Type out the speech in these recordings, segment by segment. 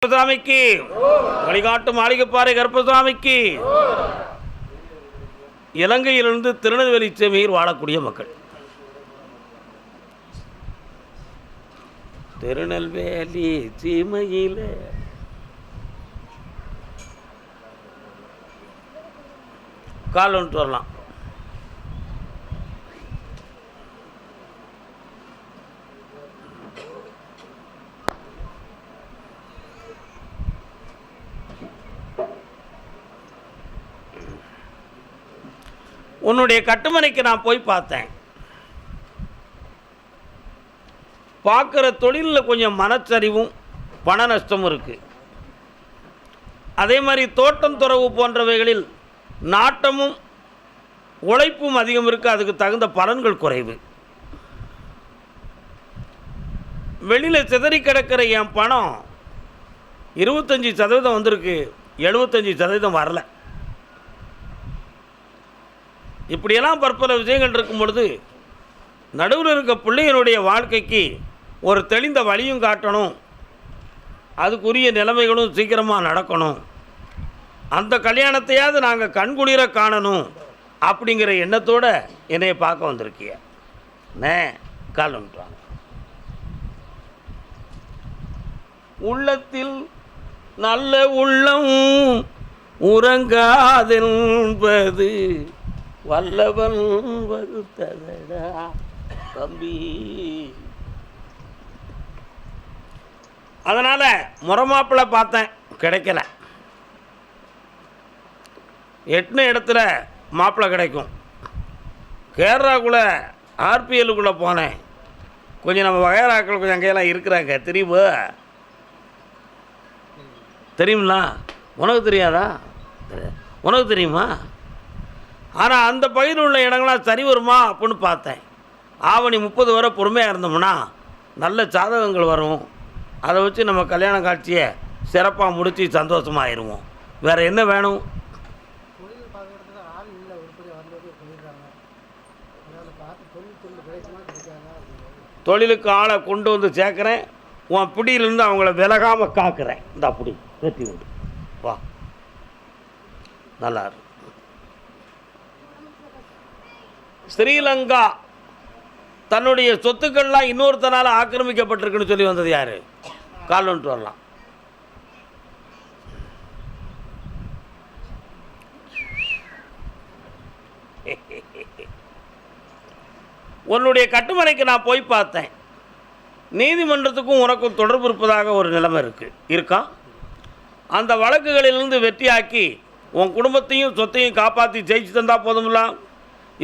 கருப்பசாமிக்கு வழிகாட்டு மாளிகைப்பாறை கருப்பசாமிக்கு. இலங்கையிலிருந்து திருநெல்வேலி சீமையில் வாழக்கூடிய மக்கள். திருநெல்வேலி சீமையில் கால் வந்துட்டு வரலாம். உன்னுடைய கட்டுமனைக்கு நான் போய் பார்த்தேன். பார்க்குற தொழிலில் கொஞ்சம் மனச்சரிவும் பண நஷ்டமும் இருக்குது. அதே மாதிரி தோட்டம் துறவு போன்றவைகளில் நாட்டமும் உழைப்பும் அதிகம் இருக்குது. அதுக்கு தகுந்த பலன்கள் குறைவு. வெளியில் சிதறி கிடக்கிற என் பணம் 25% வந்திருக்கு, 75% வரல. இப்படியெல்லாம் பற்பல விஷயங்கள் இருக்கும் பொழுது நடுவில் இருக்க பிள்ளைகளுடைய வாழ்க்கைக்கு ஒரு தெளிந்த வழியும் காட்டணும். அதுக்குரிய நிலைமைகளும் சீக்கிரமாக நடக்கணும். அந்த கல்யாணத்தையாவது நாங்கள் கண்குளிர காணணும் அப்படிங்கிற எண்ணத்தோடு என்னைய பார்க்க வந்திருக்கிய கால் வந்துட்டாங்க. உள்ளத்தில் நல்ல உள்ளம் உறங்காதென்பது வல்லவன் வருத்ததடா தம்பி. அதனால் முறமாப்பிள்ளை பார்த்தேன், கிடைக்கல. 8 இடத்துல மாப்பிள்ளை கிடைக்கும். கேரளாக்குள்ளே ஆர்பிஎல்லுக்குள்ளே போனேன். கொஞ்சம் நம்ம வகைராக்கள் கொஞ்சம் அங்கேயெல்லாம் இருக்கிறாங்க. தெரியுங்களா? உனக்கு தெரியாதா? உனக்கு தெரியுமா? ஆனால் அந்த பகுதியில் உள்ள இடங்களாம் சரி வருமா அப்படின்னு பார்த்தேன். ஆவணி 30 வரை பொறுமையாக இருந்தோம்னா நல்ல சாதகங்கள் வரும். அதை வச்சு நம்ம கல்யாண காட்சியை சிறப்பாக முடித்து சந்தோஷமாகிடுவோம். வேறு என்ன வேணும்? தொழிலுக்கு ஆளை கொண்டு வந்து சேர்க்குறேன். உன் பிடியிலிருந்து அவங்கள விலகாமல் காக்கிறேன். இந்த அப்படி வெற்றி உண்டு. வா, நல்லா இருக்கு. ஸ்ரீலங்கா தன்னுடைய சொத்துக்கள்லாம் இன்னொருத்தனால் ஆக்கிரமிக்கப்பட்டிருக்குன்னு சொல்லி வந்தது யார்? கால் வந்துட்டு வரலாம். உன்னுடைய கட்டுமனைக்கு நான் போய் பார்த்தேன். நீதிமன்றத்துக்கும் உனக்கும் தொடர்பு இருப்பதாக ஒரு நிலைமை இருக்கா? அந்த வழக்குகளிலிருந்து வெற்றியாக்கி உன் குடும்பத்தையும் சொத்தையும் காப்பாற்றி ஜெயிச்சு தந்தால் போதும்ல.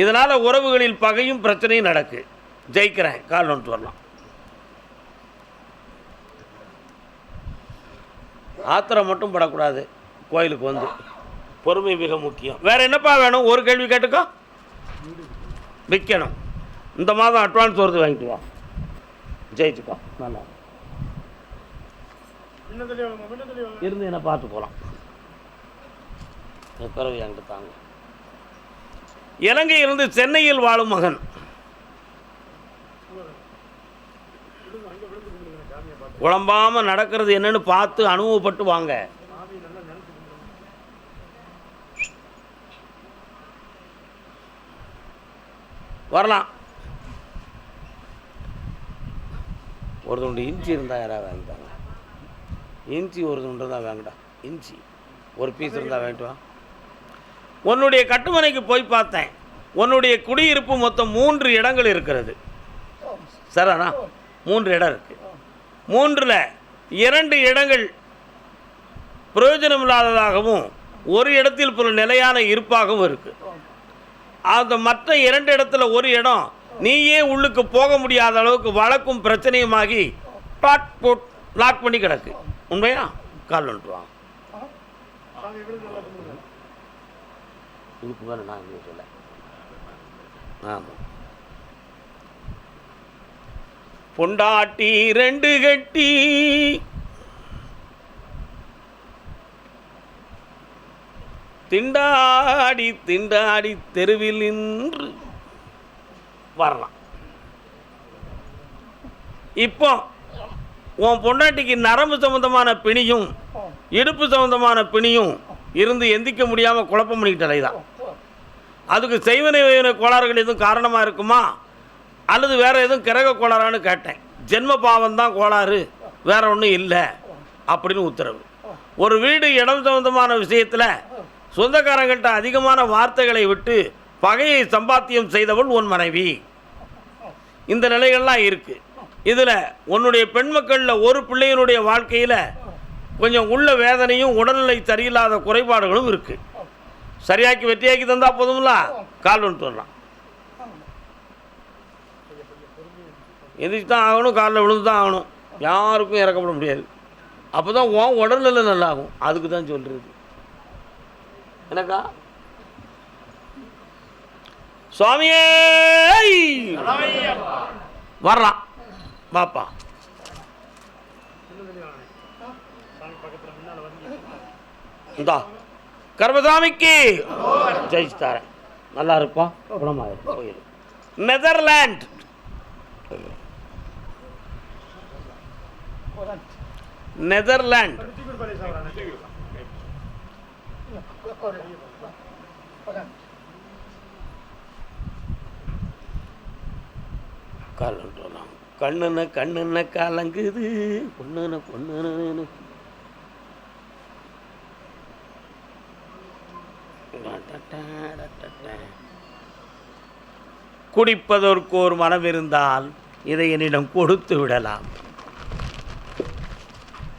இதனால் உறவுகளில் பகையும் பிரச்சனையும் நடக்கு. ஜெயிக்கிறேன், கால் வந்துட்டு வரலாம். ஆத்திரம் மட்டும் படக்கூடாது. கோயிலுக்கு வந்து பொறுமை மிக முக்கியம். வேறு என்னப்பா வேணும்? ஒரு கேள்வி கேட்டுக்கோ. விற்கணும். இந்த மாதம் அட்வான்ஸ் வருது, வாங்கிட்டு வா. ஜெயிச்சுக்கோ. நல்லா இருந்து என்ன பார்த்து போகலாம். பிறகு என்கிட்ட தாங்க. இலங்கையிலிருந்து சென்னையில் வாழும் மகன். குழம்பாம நடக்கிறது என்னன்னு பார்த்து அனுபவப்பட்டு வாங்க. வரலாம். ஒரு துண்டு இஞ்சி இருந்தால் யாராவது வாங்கிட்டாங்க. இஞ்சி ஒரு துண்டு தான் வாங்கிட்டா. இஞ்சி ஒரு பீஸ் இருந்தால் வாங்கிட்டு வா. உன்னுடைய கட்டுமனைக்கு போய் பார்த்தேன். உன்னுடைய குடியிருப்பு மொத்தம் 3 இடங்கள் இருக்கிறது. சரிண்ணா? 3 இடம் இருக்குது. 3ல் 2 இடங்கள் பிரயோஜனம் இல்லாததாகவும் ஒரு இடத்தில் பல நிலையான இருப்பாகவும் இருக்குது. அந்த மற்ற 2 இடத்துல ஒரு இடம் நீயே உள்ளுக்கு போக முடியாத அளவுக்கு வழக்கும் பிரச்சனையுமாகி லாக் பண்ணி கிடக்கு. உண்மையா? கால் வந்துட்டுவாங்க. இதுக்கு மேலே நான் இங்கே சொல்ல. ஆமாம். பொண்டாட்டி 2 கட்டி திண்டாடி திண்டாடி தெருவில் நின்று வரலாம். இப்போ உன் பொண்டாட்டிக்கு நரம்பு சம்மந்தமான பிணியும் இடுப்பு சம்மந்தமான பிணியும் இருந்து எந்திக்க முடியாமல் குழப்பம் பண்ணிக்கிட்ட அலைதான். அதுக்கு செய்வனை வைவனை கோளாறுகள் எதுவும் காரணமாக இருக்குமா அல்லது வேறு எதுவும் கிரக கோளாறான்னு கேட்டேன். ஜென்ம பாவம்தான் கோளாறு, வேற ஒன்றும் இல்லை அப்படின்னு உத்தரவு. ஒரு வீடு இடம் சம்பந்தமான விஷயத்தில் சொந்தக்காரங்கள்ட்ட அதிகமான வார்த்தைகளை விட்டு பகையை சம்பாத்தியம் செய்தவள் உன் மனைவி. இந்த நிலைகள்லாம் இருக்குது. இதில் உன்னுடைய பெண் மக்களில் ஒரு பிள்ளையினுடைய வாழ்க்கையில் கொஞ்சம் உள்ள வேதனையும் உடல்நிலை சரியில்லாத குறைபாடுகளும் இருக்குது. சரியாக்கி வெற்றியாக்கி தந்தால் போதும்ல, கால் வந்துட்டு வரலாம். எதிர்த்து தான் ஆகணும், காலில் விழுந்து தான் ஆகணும். யாருக்கும் இறக்கப்பட முடியாது. அப்போ தான் உன் உடல்நிலை நல்லாகும். அதுக்கு தான் சொல்கிறது. எனக்கா சுவாமியே வர்றான் பாப்பா. இந்தா கர்மசாமிக்கு ஜெயிச்சு தரேன். நல்லா இருப்பா, குணமாயிரும். கோயில் நெதர்லாண்ட். நெதர்லாண்ட் காலலாம் கண்ணுன கண்ணுன காலங்குது பொண்ணுன பொண்ணுன்னு குடிப்பதற்கு ஒரு மனம் இருந்தால் இதை என்னிடம் கொடுத்து விடலாம்.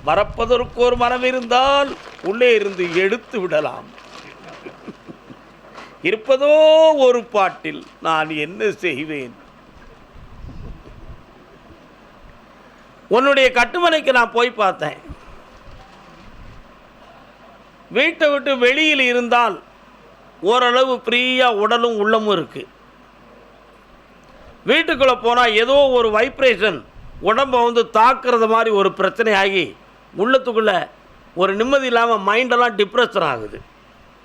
மறப்பதற்கு ஒரு மனம் இருந்தால் உள்ளே இருந்து எடுத்து விடலாம். இருப்பதோ ஒரு பாட்டில் நான் என்ன செய்வேன்? உன்னுடைய கட்டுமனைக்கு நான் போய் பார்த்தேன். வீட்டை விட்டு வெளியில் இருந்தால் ஓரளவு ஃப்ரீயாக உடலும் உள்ளமும் இருக்குது. வீட்டுக்குள்ளே போனால் ஏதோ ஒரு வைப்ரேஷன் உடம்பை வந்து தாக்குறது மாதிரி ஒரு பிரச்சனை ஆகி உள்ளத்துக்குள்ளே ஒரு நிம்மதி இல்லாமல் மைண்டெல்லாம் டிப்ரெஷன் ஆகுது.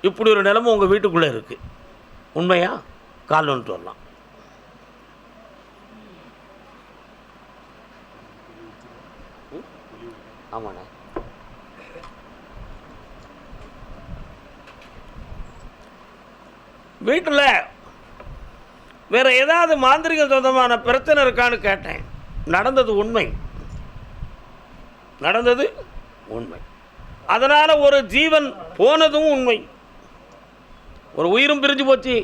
இப்படி ஒரு நிலைமை உங்கள் வீட்டுக்குள்ளே இருக்குது. உண்மையா? கால் வந்துட்டு வரலாம். ஆமாண்ணே. வீட்டில் வேறு ஏதாவது மாந்திரிக சொந்தமான பிரச்சனை இருக்கான்னு கேட்டேன். நடந்தது உண்மை, நடந்தது உண்மை. அதனால் ஒரு ஜீவன் போனதும் உண்மை. ஒரு உயிரும் பிரிஞ்சு போச்சு.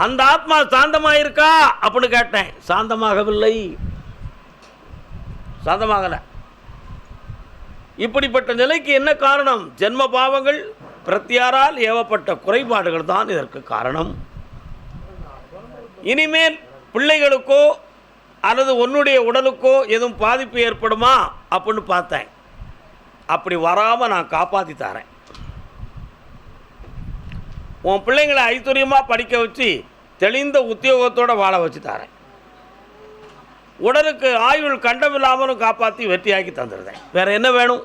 அந்த ஆத்மா சாந்தமாக இருக்கா அப்படின்னு கேட்டேன். சாந்தமாகவில்லை, சாந்தமாகலை. இப்படிப்பட்ட நிலைக்கு என்ன காரணம்? ஜென்ம பாவங்கள், பிரத்யாரால் ஏவப்பட்ட குறைபாடுகள் தான் இதற்கு காரணம். இனிமேல் பிள்ளைகளுக்கோ அல்லது உன்னுடைய உடலுக்கோ எதுவும் பாதிப்பு ஏற்படுமா அப்படின்னு பார்த்தேன். அப்படி வராமல் நான் காப்பாற்றி தரேன். உன் பிள்ளைங்களை ஐஸ்வர்யமாக படிக்க வச்சு தெளிந்த உத்தியோகத்தோடு வாழ வச்சு தரேன். உடலுக்கு ஆயுள் கண்டமில்லாமலும் காப்பாற்றி வெற்றியாக்கி தந்துடுறேன். வேறு என்ன வேணும்?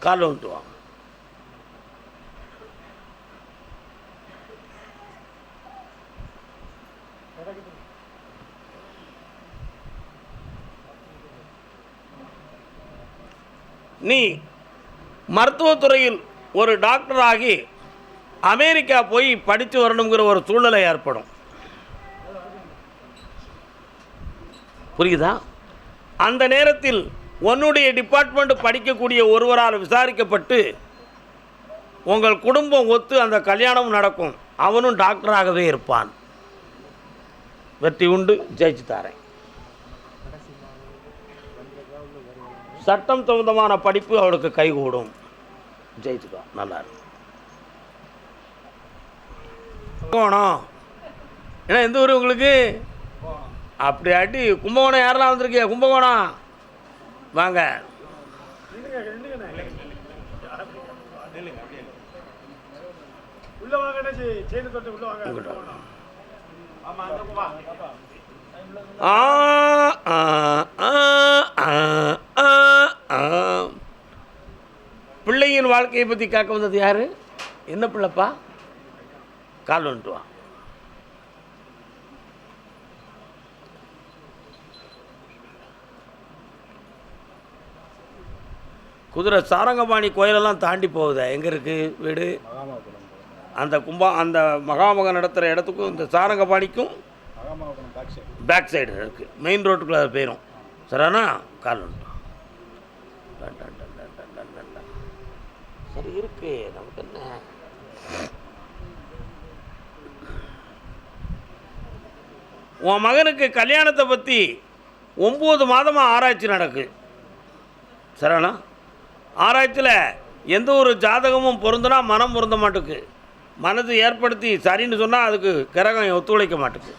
கால் வந்துட்டு வா. நீ மருத்துவத்துறையில் ஒரு டாக்டர் ஆகி அமெரிக்கா போய் படித்து வரணுங்கிற ஒரு சூழ்நிலை ஏற்படும். புரியுதா? அந்த நேரத்தில் உன்னுடைய டிபார்ட்மெண்ட் படிக்கக்கூடிய ஒருவரால் விசாரிக்கப்பட்டு உங்கள் குடும்பம் ஒத்து அந்த கல்யாணம் நடக்கும். அவனும் டாக்டராகவே இருப்பான். வெற்றி உண்டு, ஜெயிச்சு தாரேன். சட்டம் சம்பந்தமான படிப்பு அவளுக்கு கைகூடும். ஜெயிச்சுக்கா, நல்லா இருக்கும். கும்பகோணம் ஏன்னா எந்த ஊர் உங்களுக்கு? அப்படி ஆட்டி கும்பகோணம் யாரெல்லாம் வந்திருக்கிய? கும்பகோணம் வாங்க. பிள்ளையின் வாழ்க்கையை பற்றி கேட்க வந்தது யாரு? என்ன பிள்ளைப்பா? கால் வந்துட்டு வா. குதிரை சாரங்கபாணி கோயிலெல்லாம் தாண்டி போகுதா? எங்கே இருக்குது வீடு? அந்த அந்த மகாமகம் நடத்துகிற இடத்துக்கும் இந்த சாரங்கபாணிக்கும் பேக் சைடு இருக்குது. மெயின் ரோட்டுக்குள்ளே அது போயிடும். சரிண்ணா? கால் சரி இருக்கு நமக்கு என்ன. உன் மகனுக்கு கல்யாணத்தை பற்றி 9 மாதமாக ஆராய்ச்சி நடக்கு. சரிண்ணா? ஆராய்ச்சியில் எந்த ஒரு ஜாதகமும் பொருந்தினா மனம் பொருந்த மாட்டுக்கு. மனது ஏற்படுத்தி சரின்னு சொன்னால் அதுக்கு கிரகம் ஒத்துழைக்க மாட்டுக்கு.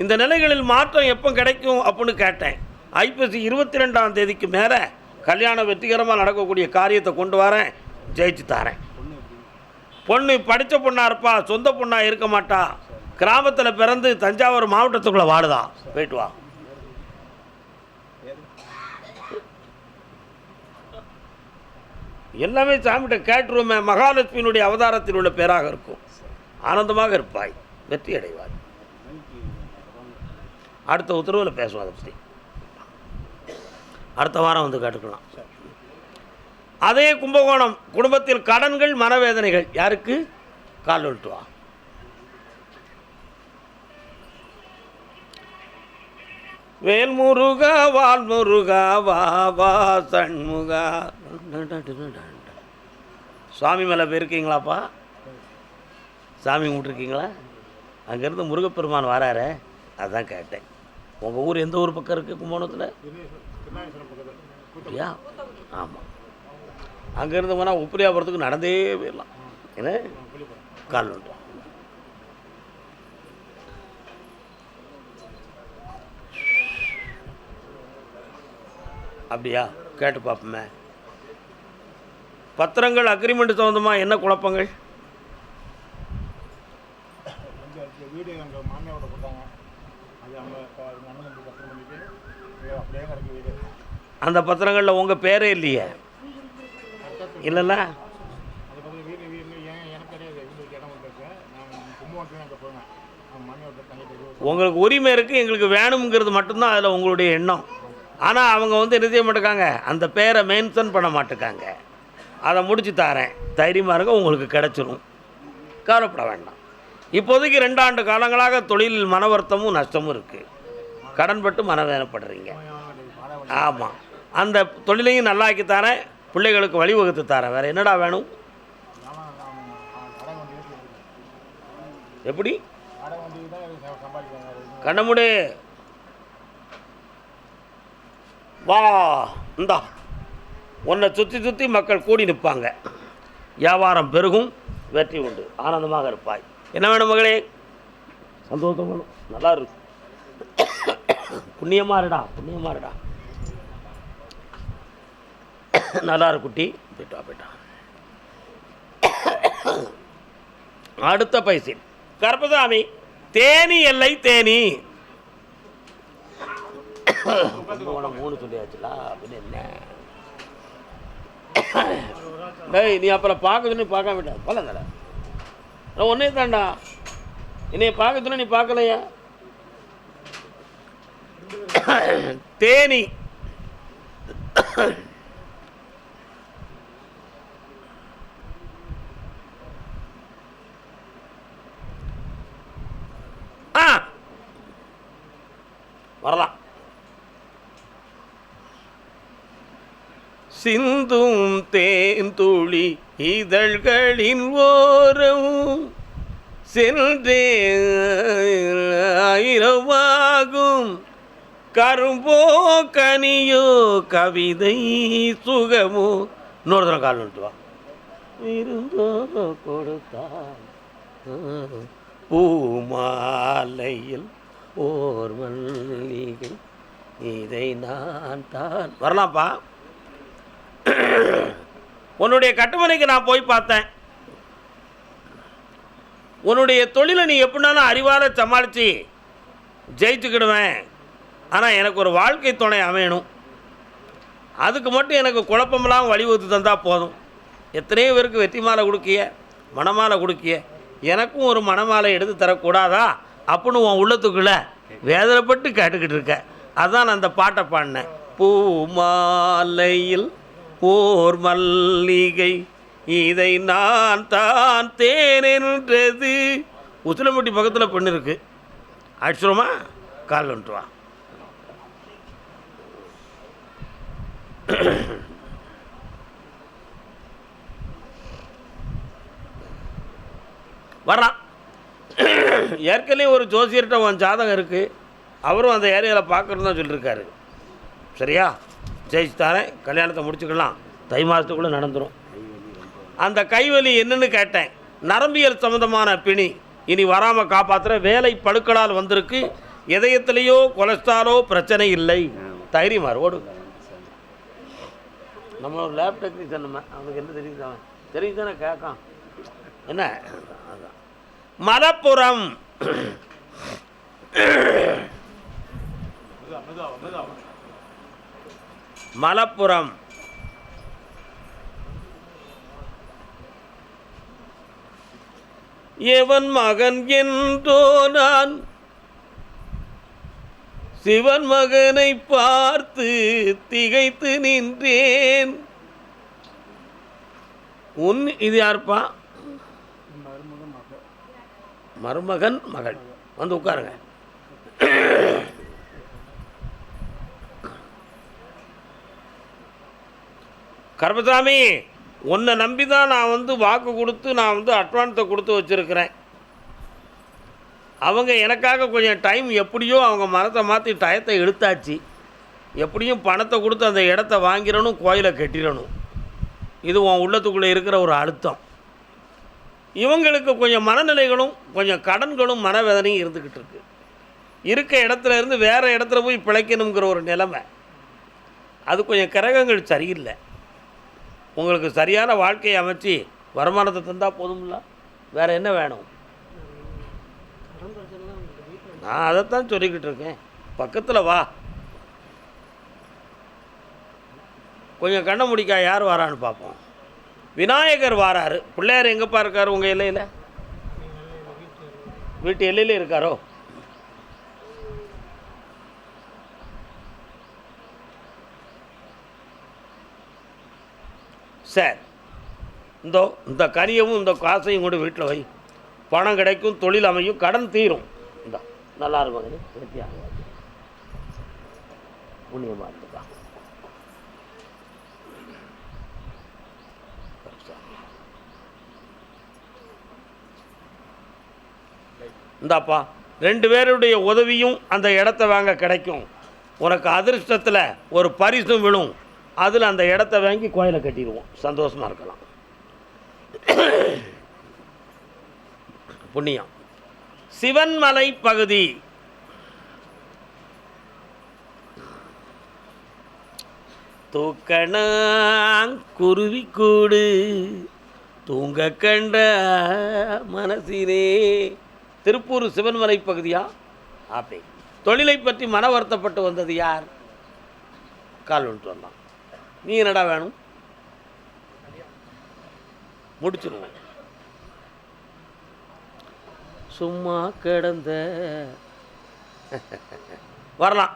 இந்த நிலைகளில் மாற்றம் எப்போ கிடைக்கும் அப்படின்னு கேட்டேன். ஐப்பசி 22ஆம் தேதிக்கு மேலே கல்யாணம் வெற்றிகரமாக நடக்கக்கூடிய காரியத்தை கொண்டு வரேன், ஜெயிச்சு தரேன். பொண்ணு படித்த பொண்ணாக இருப்பா, சொந்த பொண்ணாக இருக்க மாட்டா, கிராமத்தில் பிறந்து தஞ்சாவூர் மாவட்டத்துக்குள்ளே வாழுதா. போயிட்டு வா. எல்லாமே சாமிகிட்ட கேட்டுருவோமே. மகாலட்சுமியினுடைய அவதாரத்தில் உள்ள பேராக இருக்கும். ஆனந்தமாக இருப்பாய், வெற்றி அடைவாய். அடுத்த உத்தரவில் பேசுவோம் அதை பற்றி. அடுத்த வாரம் வந்து கேட்டுக்கலாம். அதே கும்பகோணம் குடும்பத்தில் கடன்கள் மனவேதனைகள். யாருக்கு? கால் விட்டு வா. வேல்முருகா வால்முருகா வா வா சண்முகா. சுவாமி மேலே போயிருக்கீங்களாப்பா? சாமி கும்பிட்ருக்கீங்களா? அங்கேருந்து முருகப்பெருமான் வராரு, அதான் கேட்டேன். உங்கள் ஊர் எந்த ஊர் பக்கம் இருக்குது கும்பகோணத்தில்? அப்படியா? ஆமாம். அங்கேருந்து போனால் உப்பிரியாபுரத்துக்கு நடந்தே போயிடலாம். என்ன கால் விட்டு. அப்படியா? கேட்டு பார்ப்போமே. பத்திரங்கள் அக்ரிமெண்ட் சம்மந்தமாக என்ன குழப்பங்கள்? அந்த பத்திரங்களில் உங்கள் பேரே இல்லையே? இல்லைல்ல? உங்களுக்கு உரிமை இருக்குது, எங்களுக்கு வேணுங்கிறது மட்டும்தான் அதில் உங்களுடைய எண்ணம். ஆனால் அவங்க வந்து என்ன செய்ய மாட்டேக்காங்க, அந்த பேரை மென்ஷன் பண்ண மாட்டேக்காங்க. அதை முடிச்சு தரேன், தைரியமாக இருக்க, உங்களுக்கு கிடச்சிரும், கவலைப்பட வேண்டாம். இப்போதைக்கு 2 ஆண்டு காலங்களாக தொழிலில் மன வருத்தமும் நஷ்டமும் இருக்குது. கடன்பட்டு மனவேதனைப்படுறீங்க. ஆமாம். அந்த தொழிலையும் நல்லாக்கி தரேன், பிள்ளைகளுக்கு வழிவகுத்து தரேன். வேறு என்னடா வேணும்? எப்படி கண்ணமுடி வா, இந்தா உன்னை சுற்றி சுற்றி மக்கள் கூடி நிற்பாங்க. வியாபாரம் பெருகும், வெற்றி உண்டு, ஆனந்தமாக இருப்பாய். என்ன வேணும் மகளே? சந்தோஷம் வேணும். நல்லா இருக்கு. புண்ணியமாக இருடா, புண்ணியமாக இருடா. நல்லா இருக்கு குட்டி. போயிட்டா போயிட்டா. அடுத்த பைசி கருப்பசாமி, தேனி எல்லை தேனி. 3 சொல்லியாச்சுல, அப்படின்னு என்ன? டேய், நீ அப்புறம் பார்க்க சொன்னி பார்க்க விட்டா பழங்கடா. ஒன்னே தாண்டா, என்னைய பார்க்க சொன்ன நீ பார்க்கலையா? தேனி வரலாம். சிந்தும் தேன்துளி இதழ்களின் ஓரம் சென்றே ஆயிரமாகும். கரும்போ கனியோ கவிதை சுகமோ. இன்னொரு தரம் கால் விட்டு வா. இருந்தோ கொடுத்தான் பூமாலையில் ஓர் மல்லிகை, இதை நான் தான். வரலாம்ப்பா. உன்னுடைய கட்டுமனைக்கு நான் போய் பார்த்தேன். உன்னுடைய தொழிலை நீ எப்படினாலும் அறிவார சமாளித்து ஜெயிச்சுக்கிடுவேன். ஆனால் எனக்கு ஒரு வாழ்க்கை துணை அமையணும். அதுக்கு மட்டும் எனக்கு குழப்பமெல்லாம் வழிவகுத்து தந்தால் போதும். எத்தனையோ பேருக்கு வெற்றி மாலை கொடுக்கிய, மணமாலை கொடுக்கிய, எனக்கும் ஒரு மணமாலை எடுத்து தரக்கூடாதா அப்படின்னு உன் உள்ளத்துக்குள்ளே வேதனைப்பட்டு கேட்டுக்கிட்டு இருக்க. அதுதான் நான் அந்த பாட்டை பாடினேன். பூமாலையில் ஓர் மல்லிகை இதை நான் தான் தேனென்றது. உசிலம்பட்டி பக்கத்தில் பெண்ணு இருக்குது, அடிச்சுருமா கால் வந்துட்டு வா. வர்றான். ஏற்கனவே ஒரு ஜோசியர்கிட்ட உன் ஜாதகம் இருக்குது, அவரும் அந்த ஏரியாவில் பார்க்குறன்னு தான் சொல்லியிருக்காரு. சரியா, ஜெயிச்சு தரேன், கல்யாணத்தை முடிச்சுக்கலாம், தை மாதத்துக்குள்ளே நடந்துடும். அந்த கைவலி என்னன்னு கேட்டேன். நரம்பியல் சம்மந்தமான பிணி, இனி வராமல் காப்பாற்றுற வேலை பழுக்களால் வந்திருக்கு. இதயத்திலேயோ கொலஸ்ட்ராலோ பிரச்சனை இல்லை, தைரியமாறு ஓடு. நம்ம ஒரு லேப் டெக்னீஷியன், நம்ம அவனுக்கு என்ன தெரியுது, அவன் தெரியுது தானே கேட்கான். என்ன அதான் மலப்புரம். மலப்புரம் எவன் மகன் என்றோ நான் சிவன் மகனை பார்த்து திகைத்து நின்றேன். இது யாருப்பா? மருமகன் மகள். வந்து உட்காருங்க. கருப்பசாமி, உன்னை நம்பி தான் நான் வாக்கு கொடுத்து நான் அட்வான்ஸை கொடுத்து வச்சுருக்கிறேன். அவங்க எனக்காக கொஞ்சம் டைம், எப்படியோ அவங்க மனத்தை மாற்றி டயத்தை எடுத்தாச்சு. எப்படியும் பணத்தை கொடுத்து அந்த இடத்த வாங்கிடணும், கோயிலை கட்டிடணும். இது உன் உள்ளத்துக்குள்ளே இருக்கிற ஒரு அழுத்தம். இவங்களுக்கு கொஞ்சம் மனநிலைகளும் கொஞ்சம் கடன்களும் மனவேதனையும் இருந்துக்கிட்டு இருக்கு. இருக்க இடத்துல இருந்து வேறு இடத்துல போய் பிழைக்கணுங்கிற ஒரு நிலைமை. அது கொஞ்சம் கிரகங்கள் சரியில்லை. உங்களுக்கு சரியான வாழ்க்கையை அமைச்சு வருமானத்தை தந்தால் போதும்ல, வேறு என்ன வேணும்? நான் அதைத்தான் சொல்லிக்கிட்டு இருக்கேன். பக்கத்தில் வா, கொஞ்சம் கண்ணை முடிக்கா. யார் வரான்னு பார்ப்போம். விநாயகர் வாராரு. பிள்ளையார் எங்கேப்பா இருக்கார்? உங்கள் எல்லையில், வீட்டு எல்லையில் இருக்காரோ? சார், இந்த கனியவும் இந்த காசையும் கூட வீட்டில் வை. பணம் கிடைக்கும், தொழில் அமையும், கடன் தீரும். இந்த நல்லா இருக்கும். வெற்றியா புண்ணியமாக இருக்குதா? இந்தாப்பா, 2 பேருடைய உதவியும் அந்த இடத்த வாங்க கிடைக்கும். உனக்கு அதிர்ஷ்டத்தில் ஒரு பரிசும் விழும். அதில் அந்த இடத்த வாங்கி கோயிலை கட்டிடுவோம், சந்தோஷமாக இருக்கலாம். புண்ணியம். சிவன்மலை பகுதி. தூக்கணாங்குருவி கூடு தூங்க கண்ட மனசினே. திருப்பூர் சிவன்மலை பகுதியா? அப்படி. தொழிலை பற்றி மன வருத்தப்பட்டு வந்தது யார்? கால் வந்துட்டு வந்தான். நீ என்னடா வேணும்? முடிச்சிருவோம். சும்மா கிடந்த வரலாம்.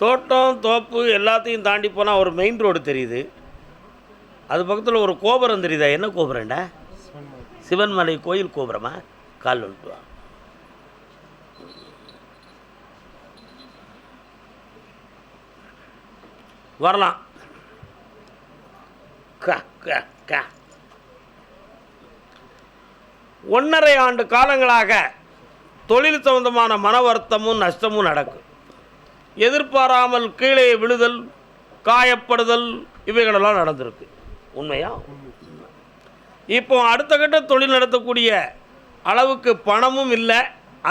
தோட்டம் தோப்பு எல்லாத்தையும் தாண்டி போனால் ஒரு மெயின் ரோடு தெரியுது. அது பக்கத்தில் ஒரு கோபுரம் தெரியுதா? என்ன கோபுரம்டா? சிவன்மலை கோயில் கோபுரமா? கால் வந்துட்டு வா. வரலாம். 1.5 ஆண்டு காலங்களாக தொழில் சம்பந்தமான மன வருத்தமும் நஷ்டமும் நடக்கும். எதிர்பாராமல் கீழே விழுதல், காயப்படுதல், இவைகளெல்லாம் நடந்திருக்கு. உண்மையா? இப்போ அடுத்த கட்ட தொழில் நடத்தக்கூடிய அளவுக்கு பணமும் இல்லை.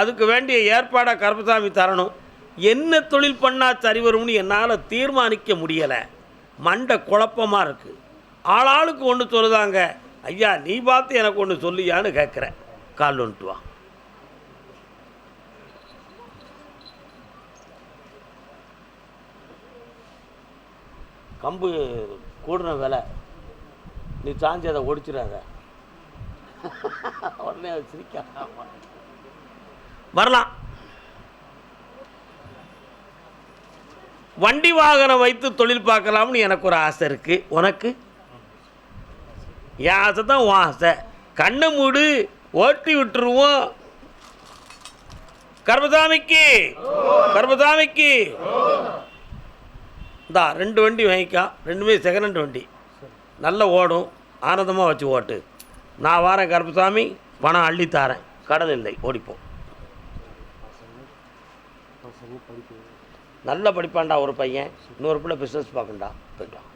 அதுக்கு வேண்டிய ஏற்பாடை கருப்பசாமி தரணும். என்ன தொழில் பண்ணால் சரி வரும்னு என்னால் தீர்மானிக்க முடியலை. மண்டை குழப்பமாக இருக்குது. ஆளாளுக்கு ஒன்று சொல்லுதாங்க. ஐயா, நீ பார்த்து எனக்கு ஒன்று சொல்லியான்னு கேட்குறேன். கால் வந்துட்டு வா. கம்பு கூடுன விலை, நீ சாஞ்சி அதை ஒடிச்சிடாத. உடனே அதை சிரிக்க வரலாம். வண்டி வாகனம் வைத்து தொழில் பார்க்கலாம்னு எனக்கு ஒரு ஆசை இருக்குது. உனக்கு? என் ஆசை தான் உன் ஆசை. கண்ணை மூடு, ஓட்டி விட்டுருவோம். கர்மசாமிக்கு கர்மசாமிக்கு இந்தா 2 வண்டி வாங்கிக்கா. 2மே செகண்ட் ஹேண்ட் வண்டி, நல்ல ஓடும், ஆனந்தமாக வச்சு ஓட்டு. நான் வாரேன் கருப்பசாமி, பணம் அள்ளித்தாரேன், கடன் இல்லை, ஓடிப்போம். நல்ல படிப்பான்டா ஒரு பையன், இன்னொரு பிள்ளை பிஸ்னஸ் பார்க்கண்டா. போயிட்டான்.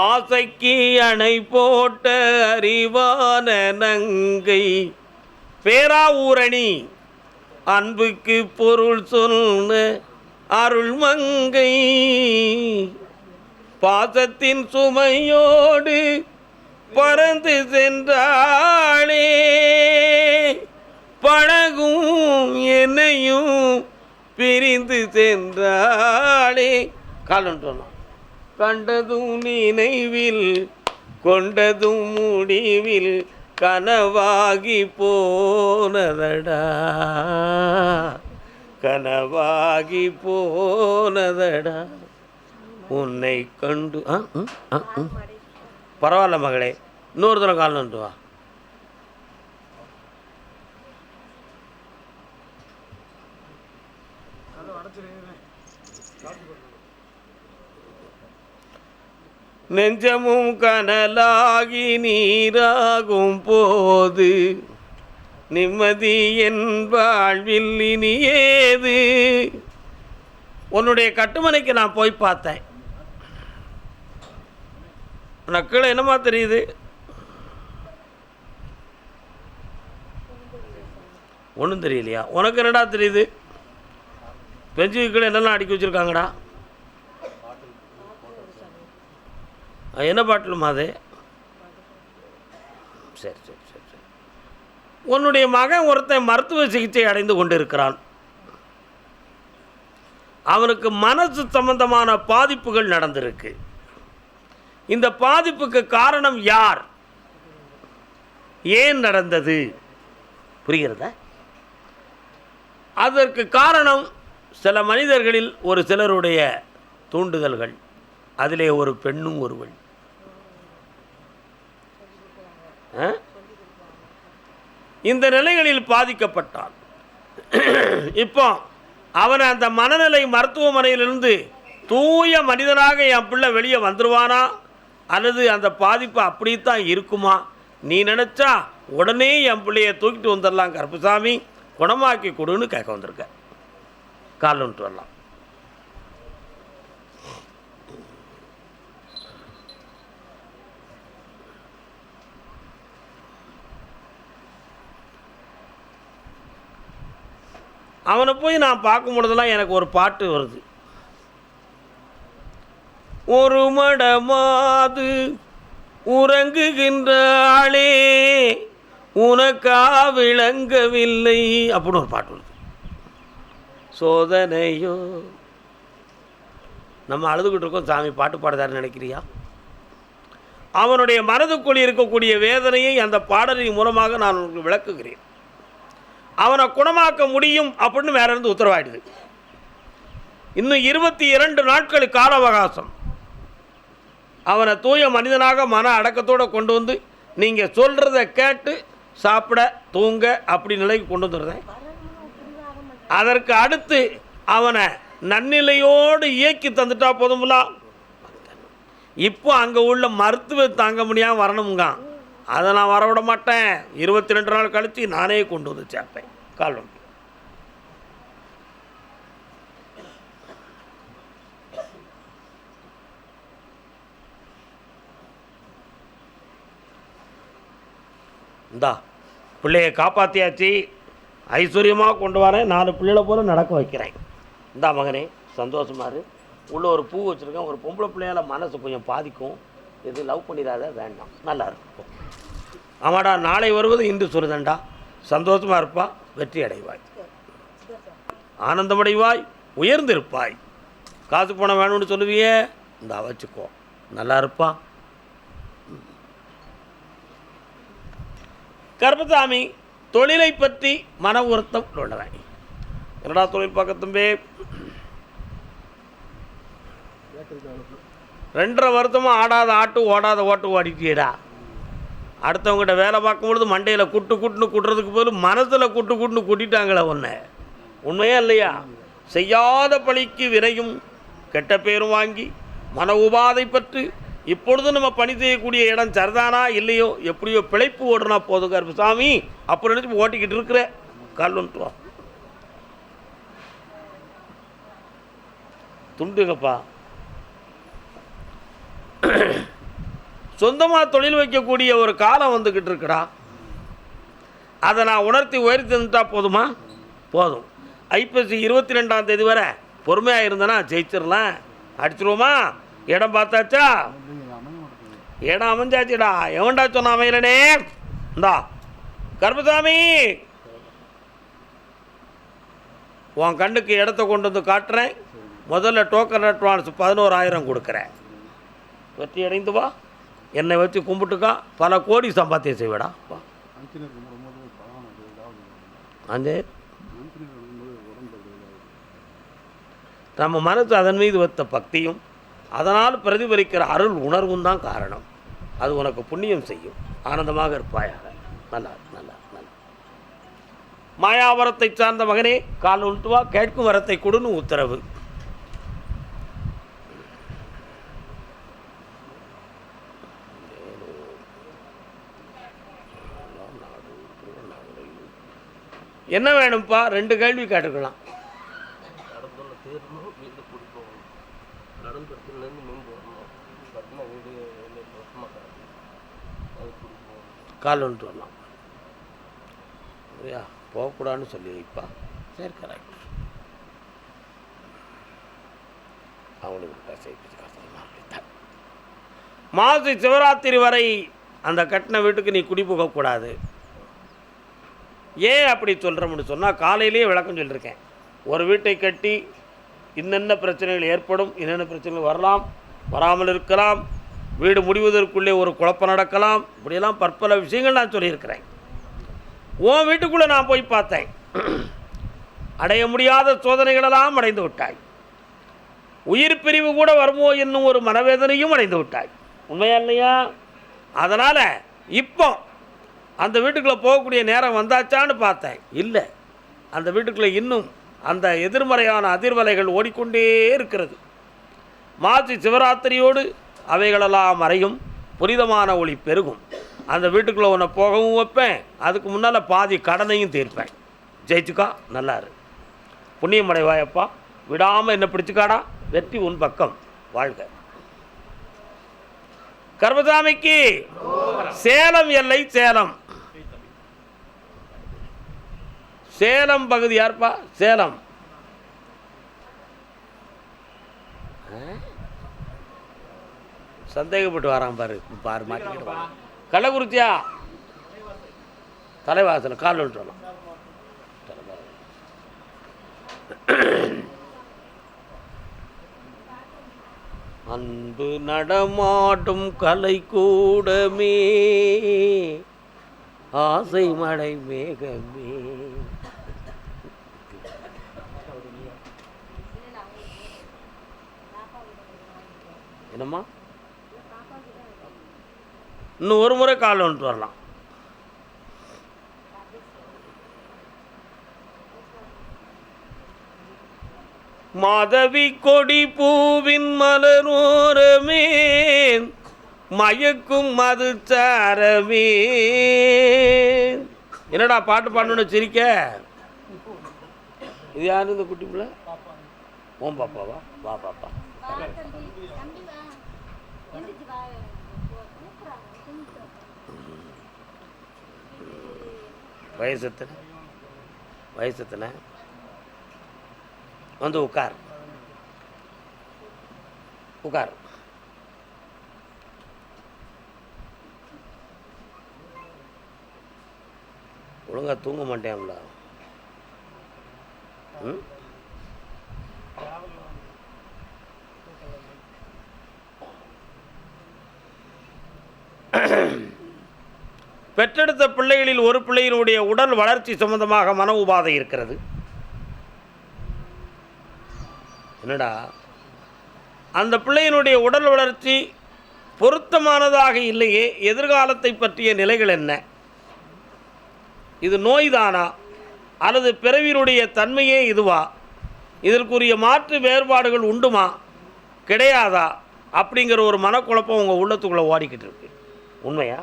ஆசைக்கு அணை போட்ட அறிவான நங்கை பேரா ஊரணி, அன்புக்கு பொருள் சொன்ன அருள் மங்கை, பாசத்தின் சுமையோடு பறந்து சென்றாளே, பழகும் என்னையும் பிரிந்து சென்றாளே. காலன்றோம். கண்டதும் நினைவில் கொண்டதும் முடிவில் கனவாகி போனதடா, கனவாகி போனதடா உன்னை கண்டு. பரவாயில்ல மகளே, இன்னொரு தடவை கால் நண்டு வா. நெஞ்சமும் கனலாகி நீராகும் போது நிம்மதி என் வாழ்வில் இனி ஏது. உன்னுடைய கட்டுமனைக்கு நான் போய் பார்த்தேன். நக்களை என்னமா தெரியுது? ஒன்றும் தெரியலையா? உனக்கு என்னடா தெரியுது? பெஞ்சுக்களை என்னெல்லாம் அடுக்கி வச்சுருக்காங்கடா. என்ன பாட்டிலுமா அது? சரி சரி சரி சரி. உன்னுடைய மகன் ஒருத்தன் மருத்துவ சிகிச்சை அடைந்து கொண்டிருக்கிறான். அவனுக்கு மனசு சம்பந்தமான பாதிப்புகள் நடந்திருக்கு. இந்த பாதிப்புக்கு காரணம் யார்? ஏன் நடந்தது? புரிகிறதா? அதற்கு காரணம் சில மனிதர்களில் ஒரு சிலருடைய தூண்டுதல்கள். அதிலே ஒரு பெண்ணும் ஒருவள். இந்த நிலைகளில் பாதிக்கப்பட்டான். இப்போ அவனை அந்த மனநிலை மருத்துவமனையிலிருந்து தூய மனிதனாக என் பிள்ளை வெளியே வந்துடுவானா, அல்லது அந்த பாதிப்பு அப்படித்தான் இருக்குமா? நீ நினச்சா உடனே என் பிள்ளையை தூக்கிட்டு வந்துடலாம் கருப்பசாமி, குணமாக்கி கொடுன்னு கேட்க வந்திருக்க. காலன்ட்டு வரலாம். அவனை போய் நான் பார்க்கும் பொழுதெல்லாம் எனக்கு ஒரு பாட்டு வருது. ஒரு மடமாது உறங்குகின்றாளே உனக்கா விளங்கவில்லை அப்படின்னு ஒரு பாட்டு வருது. சோதனையோ. நம்ம அழுதுகிட்டு இருக்கோம், சாமி பாட்டு பாடுதாருன்னு நினைக்கிறியா? அவனுடைய மனதுக்குள் இருக்கக்கூடிய வேதனையை அந்த பாடலின் மூலமாக நான் உங்களுக்கு விளக்குகிறேன். அவனை குணமாக்க முடியும் அப்படின்னு வேற இருந்து உத்தரவாயிடுது. இன்னும் 22 நாட்கள் கால அவகாசம். அவனை தூய மனிதனாக மன அடக்கத்தோடு கொண்டு வந்து நீங்கள் சொல்கிறத கேட்டு சாப்பிட தூங்க அப்படி நிலைக்கு கொண்டு வந்துடுறேன். அதற்கு அடுத்து அவனை நன்னிலையோடு இயக்கி தந்துட்டா போதுங்களா? இப்போ அங்கே உள்ள மருத்துவ தாங்க முடியாமல் வரணுங்க. அதை நான் வரவிட மாட்டேன். 22 நாள் கழித்து நானே கொண்டு வந்து சேர்ப்பேன். கால் வந்து இந்தா பிள்ளையை காப்பாற்றியாச்சு, ஐஸ்வர்யமாக கொண்டு வரேன், 4 பிள்ளைகளை போல நடக்க வைக்கிறேன். இந்தா மகனே சந்தோஷமா இரு. உள்ள ஒரு பூ வச்சுருக்கேன். ஒரு பொம்பளை பிள்ளையால் மனசு கொஞ்சம் பாதிக்கும், எது லவ் பண்ணிடாத, வேண்டாம், நல்லா இருக்கும். ஆமாடா, நாளை வருவது இன்று சொல்லுதண்டா. சந்தோஷமாக இருப்பா, வெற்றி அடைவாய், ஆனந்தமடைவாய், உயர்ந்திருப்பாய். காசு பணம் வேணும்னு சொல்லுவியே, இந்த வச்சுக்கோ, நல்லா இருப்பா. கருப்பசாமி தொழிலை பற்றி மன உறுத்தம் உள்ளவன். என்னடா தொழில் பார்க்க தம்பி? 2.5 வருஷமாக ஆடாத ஆட்டு ஓடாத ஓட்டு ஓடிட்டியடா. அடுத்தவங்ககிட்ட வேலை பார்க்கும்பொழுது மண்டையில் குட்டுன்னு குட்டுறதுக்கு பதில் மனசில் குட்டுன்னு குட்டிட்டாங்களே ஒன்று. உண்மையா இல்லையா? செய்யாத பழிக்கு விரையும் கெட்ட பேரும் வாங்கி மன உபாதை பற்றி இப்பொழுது நம்ம பணி செய்யக்கூடிய இடம் சரிதானா இல்லையோ, எப்படியோ பிழைப்பு ஓடுனா போதும் கருப்பசாமி, அப்புறம் நினச்சி ஓட்டிக்கிட்டு இருக்கிற கல்லுன்ட்டுவா துண்டுங்கப்பா. சொந்தமாக தொழில் வைக்கக்கூடிய ஒரு காலம் வந்துக்கிட்டு இருக்குடா. அதை நான் உணர்த்தி உயர்த்தி தந்துட்டா போதுமா? போதும். ஐப்பசி 22ஆம் தேதி வரை பொறுமையாக இருந்தேன்னா ஜெயிச்சிடலாம். அடிச்சிருவோமா? இடம் பார்த்தாச்சா? இடம் அமைஞ்சாச்சுடா. எவன்டா சொன்ன அமையலனே? இந்தா கருப்பசாமி, உன் கண்ணுக்கு இடத்த கொண்டு வந்து காட்டுறேன். முதல்ல டோக்கன் அட்வான்ஸ் 11,000 கொடுக்குறேன். வெற்றி அடைந்து வா, என்னை வச்சு கும்பிட்டுக்கா, பல கோடி சம்பாத்தியம் செய்வேடா. அஞ்சே நம்ம மனசு அதன் மீது வைத்த பக்தியும் அதனால் பிரதிபலிக்கிற அருள் உணர்வும் தான் காரணம். அது உனக்கு புண்ணியம் செய்யும். ஆனந்தமாக இருப்பாயாக. நல்லா நல்லா நல்லா. மாயாவரத்தை சார்ந்த மகனே, கால் உள்ட்டு வா, கேட்கும் வரத்தை கொடுன்னு உத்தரவு. என்ன வேணும்ப்பா? 2 கேள்வி கேட்டுக்கலாம். கால் வந்துட்டு வரலாம். சரியா? போகக்கூடாதுன்னு சொல்லி வைப்பா. சரி, கரெக்ட். அவங்களுக்கு மாசி சிவராத்திரி வரை அந்த கட்டின வீட்டுக்கு நீ குடி போகக்கூடாது. ஏன் அப்படி சொல்கிறோம்னு சொன்னால், காலையிலேயே விளக்கம் சொல்லியிருக்கேன். ஒரு வீட்டை கட்டி இன்னென்ன பிரச்சனைகள் ஏற்படும், என்னென்ன பிரச்சனைகள் வரலாம், வராமல் இருக்கலாம், வீடு முடிவதற்குள்ளே ஒரு குழப்பம் நடக்கலாம், இப்படியெல்லாம் பற்பல விஷயங்கள் நான் சொல்லியிருக்கிறேன். உன் வீட்டுக்குள்ளே நான் போய் பார்த்தேன். அடைய முடியாத சோதனைகளெல்லாம் அடைந்து விட்டாய். உயிர் பிரிவு கூட வருமோ என்னும் ஒரு மனவேதனையும் அடைந்து விட்டாய். உண்மையா இல்லையா? அதனால் இப்போ அந்த வீட்டுக்குள்ளே போகக்கூடிய நேரம் வந்தாச்சான்னு பார்த்தேன். இல்லை, அந்த வீட்டுக்குள்ளே இன்னும் அந்த எதிர்மறையான அதிர்வலைகள் ஓடிக்கொண்டே இருக்கிறது. மாசி சிவராத்திரியோடு அவைகளெல்லாம் மறையும், புனிதமான ஒளி பெருகும். அந்த வீட்டுக்குள்ளே உன்னை போகவும் வைப்பேன், அதுக்கு முன்னால் பாதி கடனையும் தீர்ப்பேன். ஜெயிச்சுக்கா, நல்லாரு, புண்ணியம் அடைவாயப்பா, விடாமல் என்ன பிடிச்சிக்காடா, வெற்றி உன் பக்கம், வாழ்க. கருப்பசாமிக்கு சேலம் எல்லை, சேலம் சேலம் பகுதி யார்ப்பா? சேலம் சந்தேகப்பட்டு வரான் பாரு, பாரு மாட்டிக்கிட்டு வரான். கள்ளக்குறிச்சியா? தலைவாசல் கால் விட்டுறலாம். அன்பு நடமாடும் கலை கூடமே, ஆசை மழை மேகமே. என்னம்மா? இன்னும் ஒரு முறை கால் வந்துட்டு வரலாம். மாதவி கொடி பூவின் மலரோரமே, மயக்கும் மது சாரமே. என்னடா பாட்டு பாடணுன்னு சிரிக்க? இது யாரு இந்த குட்டி பிள்ளை? ஓம் பாப்பாவா? வா பாப்பா. வயசத்தனை வந்து உட்கார், உட்கார். ஒழுங்கா தூங்க மாட்டேன்ல. பெற்றெடுத்த பிள்ளைகளில் ஒரு பிள்ளையினுடைய உடல் வளர்ச்சி சம்பந்தமாக மன உபாதை இருக்கிறது. என்னடா அந்த பிள்ளையினுடைய உடல் வளர்ச்சி பொருத்தமானதாக இல்லையே, எதிர்காலத்தை பற்றிய நிலைகள் என்ன? இது நோய்தானா அல்லது பிறவியினுடைய தன்மையே இதுவா? இதற்குரிய மாற்று வேறுபாடுகள் உண்டுமா கிடையாதா அப்படிங்கிற ஒரு மனக்குழப்பம் உங்கள் உள்ளத்துக்குள்ளே ஓடிக்கிட்டு இருக்கு. உண்மையா?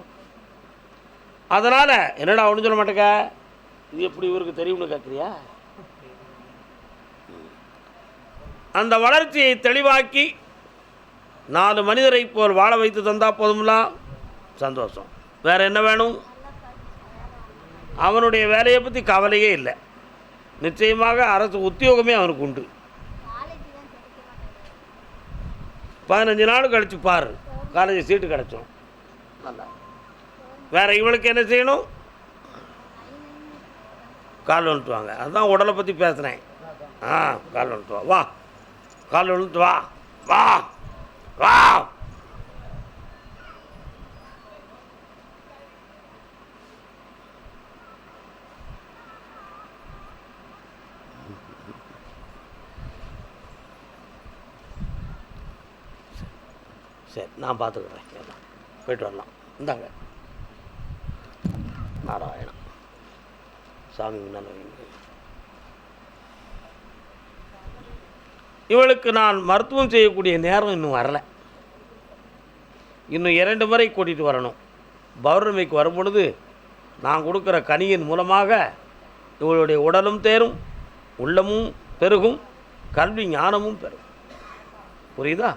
அதனால் என்னடா ஒன்றும் சொல்ல மாட்டேங்க, இது எப்படி இவருக்கு தெரியும்னு கேட்குறியா? அந்த வளர்ச்சியை தெளிவாக்கி 4 மனிதரை போல் வாழ வைத்து தந்தால் போதும்ல, சந்தோஷம். வேறு என்ன வேணும்? அவனுடைய வேலையை பற்றி கவலையே இல்லை. நிச்சயமாக அரசு உத்தியோகமே அவனுக்கு உண்டு. 15 நாள் கழிச்சு பாரு, காலேஜ் சீட்டு கிடச்சோம். நல்லா. வேறு இவளுக்கு என்ன செய்யணும்? கால் வந்துட்டு வாங்க. அதுதான் உடலை பற்றி பேசுகிறேன். கால் வந்துட்டு வா, வா, கால் வந்துட்டு வா, வா, வா. சரி, நான் பார்த்துக்கிறேன். போய்ட்டு வரலாம். இந்தாங்க நாராயணா சாமி முன்னால். இவளுக்கு நான் மருத்துவம் செய்யக்கூடிய நேரம் இன்னும் வரலை. இன்னும் 2 முறை கூட்டிகிட்டு வரணும். பௌர்ணமிக்கு வரும் பொழுது நான் கொடுக்குற கனியின் மூலமாக இவளுடைய உடலும் தேரும், உள்ளமும் பெருகும், கல்வி ஞானமும் பெறும். புரியுதா?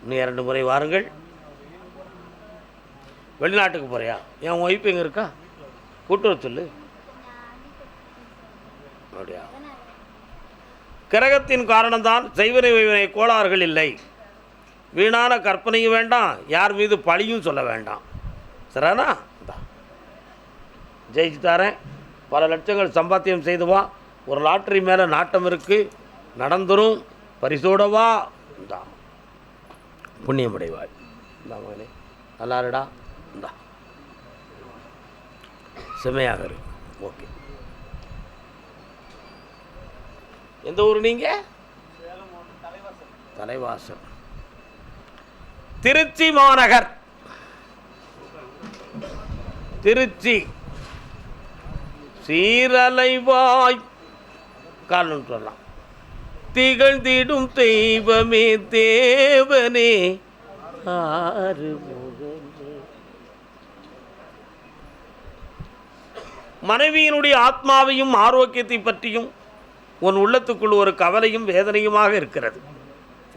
இன்னும் 2 முறை வாருங்கள். வெளிநாட்டுக்கு போறியா? என் ஒய்ஃப் எங்கே இருக்கா? கூட்டு வர சொல்லு. அப்படியா? கிரகத்தின் காரணம்தான் செய்வனை வைவனை கோளாறுகள் இல்லை. வீணான கற்பனையும் வேண்டாம், யார் மீது பழியும் சொல்ல வேண்டாம். சரிண்ணா? ஜெயிச்சு தரேன். பல லட்சங்கள் சம்பாத்தியம் செய்துவா. ஒரு லாட்ரி மேலே நாட்டம் இருக்குது, நடந்துரும். பரிசோடவா இந்தா புண்ணியமடைவாய். இந்தா மகனே, நல்லாருடா. இந்தா செம்மையாக இருக்கு. ஓகே. எந்த ஊர் நீங்கள்? தலைவாசல். திருச்சி மாநகர். திருச்சி சீரலைவாய் கால் சொல்லலாம். திகழ்ந்திடும் தெய்வமே தேவனே ஆறுமுகனே. மனைவியினுடைய ஆத்மாவையும் ஆரோக்கியத்தை பற்றியும் உன் உள்ளத்துக்குள் ஒரு கவலையும் வேதனையுமாக இருக்கிறது.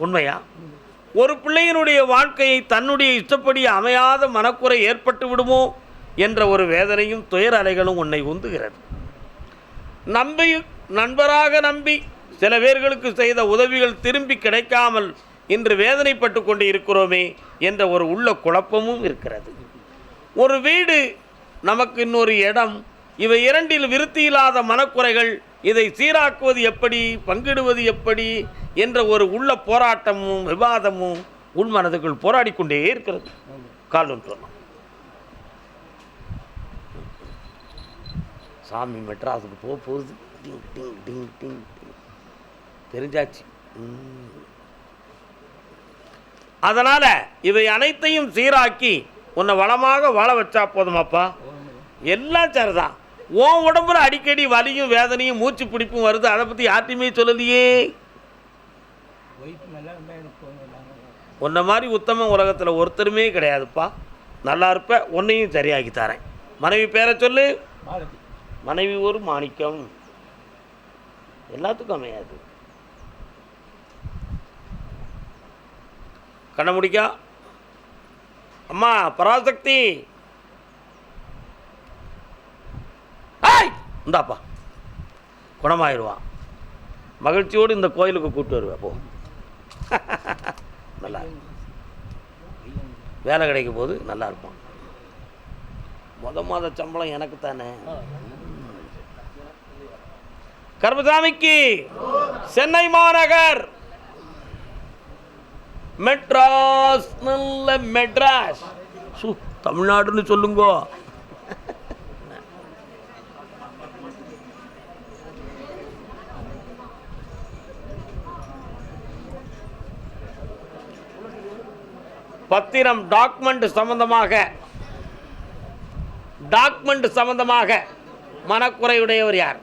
உண்மையா? ஒரு பிள்ளையினுடைய வாழ்க்கையை தன்னுடைய இஷ்டப்படி அமையாத மனக்குறை ஏற்பட்டு விடுமோ என்ற ஒரு வேதனையும் துயர அலைகளும் உன்னை உந்துகிறது. நண்பராக நம்பி சில பேர்களுக்கு செய்த உதவிகள் திரும்பி கிடைக்காமல் இன்று வேதனைப்பட்டு கொண்டு இருக்கிறோமே என்ற ஒரு உள்ள குழப்பமும் இருக்கிறது. ஒரு வீடு, நமக்கு இன்னொரு இடம், இவை இரண்டில் விருத்தி இல்லாத மனக்குறைகள். இதை சீராக்குவது எப்படி, பங்கிடுவது எப்படி என்ற ஒரு உள்ள போராட்டமும் விவாதமும் உள் மனதுக்குள் போராடி கொண்டே இருக்கிறது. கால் சொல்லலாம். சாமி மெட்ராஸுக்கு போகுது. டிங் டிங் டிங் டிங் தெரிஞ்சாச்சு. அதனால் இவை அனைத்தையும் சீராக்கி உன்னை வளமாக வாழ வச்சா போதுமாப்பா. எல்லாம் சரிதான். உன் உடம்புல அடிக்கடி வலியும் வேதனையும் மூச்சு பிடிப்பும் வருது. அதை பற்றி யார்ட்டையுமே சொல்லலையே. உன்னை மாதிரி உத்தம உலகத்தில் ஒருத்தருமே கிடையாதுப்பா. நல்லா இருப்ப. உன்னையும் சரியாக்கி தரேன். மனைவி பேரை சொல்லு. மனைவி ஒரு மாணிக்கம். எல்லாத்துக்கும் அமையாது. கண்ண முடிக்கா. அம்மா பராசக்தி, இந்தாப்பா குணமாயிடுவான். மகிழ்ச்சியோடு இந்த கோயிலுக்கு கூப்பிட்டு வருவேன். போ. நல்லா வேலை கிடைக்கும் போது நல்லா இருப்பான். மாத சம்பளம் எனக்கு தானே. கருமசாமிக்கு சென்னை மாநகர் மெட்ராஸ். நல்ல மெட்ராஸ் தமிழ்நாடுன்னு சொல்லுங்கோ. பத்திரம் டாக்குமெண்ட் சம்பந்தமாக மனக்குறையுடையவர் யார்?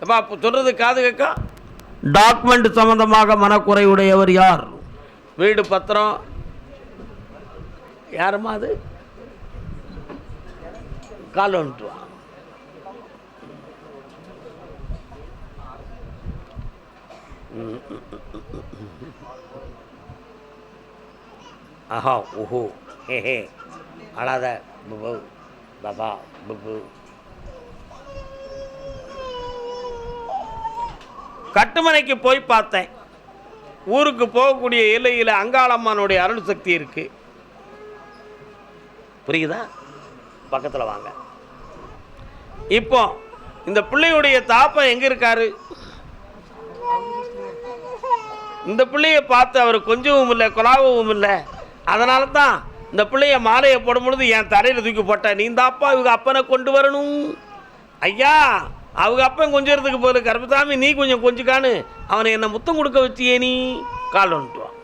அப்பா சொல்றது காது கேட்கா. டாக்குமெண்ட் சம்பந்தமாக மனக்குறையுடையவர் யார்? வீடு பத்திரம் யாருமா அது? கால் வந்துட்டு ஆஹா ஓஹோ ஹே ஹே அழாத புபு பாபா புபு. கட்டுமனைக்கு போய் பார்த்தேன். ஊருக்கு போகக்கூடிய எல்லையில் அங்காளம்மனுடைய அருள் சக்தி இருக்கு. புரியுதா? பக்கத்தில் வாங்க. இப்போ இந்த பிள்ளையுடைய தாப்பா எங்க இருக்காரு? இந்த பிள்ளையை பார்த்து அவர் கொஞ்சவும் இல்லை கொலாவும் இல்லை. அதனால தான் இந்த பிள்ளைய மாலையை போடும் பொழுது என் தரையில் தூக்கி போட்ட. நீ தாப்பா இவங்க அப்பனை கொண்டு வரணும். ஐயா அவங்க அப்பன் கொஞ்சத்துக்கு போல கருப்பசாமி நீ கொஞ்சம் கொஞ்சிக்கான்னு அவனை என்னை முத்தம் கொடுக்க வச்சியே நீ. கால் வந்துட்டுவான்.